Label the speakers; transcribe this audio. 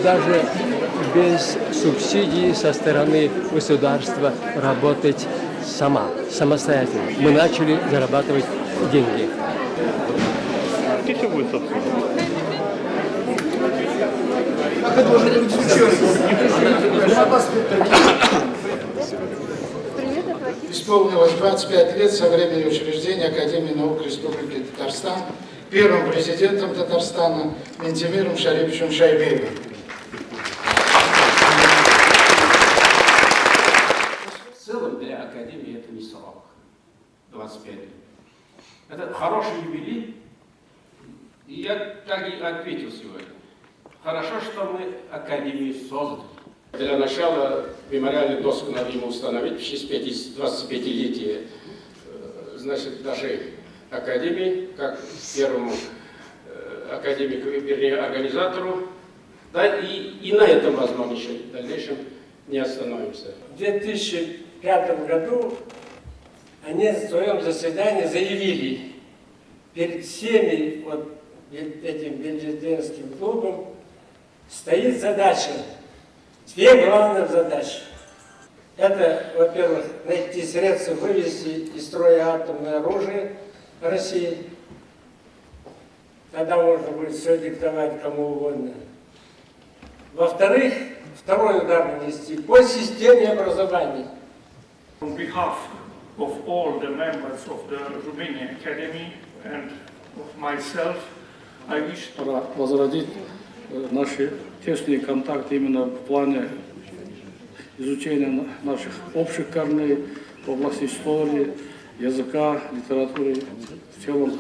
Speaker 1: даже без субсидий со стороны государства работать самостоятельно. Мы начали зарабатывать деньги.
Speaker 2: Скільки буде собственно?
Speaker 3: Исполнилось 25 лет со времени учреждения Академии наук Республики Татарстан первым президентом Татарстана Ментимиром Шариповичем Шайбеевым.
Speaker 4: В целом для Академии это не срок, 25 лет. Это хороший юбилей, и я так и ответил сегодня. Хорошо, что мы Академию создали. Для начала мемориальную доску надо ему установить в честь 25-летия, значит, даже Академии, как первому академику, вернее, организатору. Да, и на этом, возможно, еще в дальнейшем не остановимся.
Speaker 5: В 2005 году они в своем заседании заявили перед всеми этим бельгианским клубом стоит задача, две главные задачи. Это, во-первых, найти средства вывести из строя атомное оружие России. Тогда можно будет все диктовать кому угодно. Во-вторых, второй удар нанести по системе образования.
Speaker 2: On behalf of all the members of the Romanian Academy and of myself, I wish
Speaker 6: Пора возродить наши тесные контакты именно в плане изучения наших общих корней в области истории, языка, литературы, в целом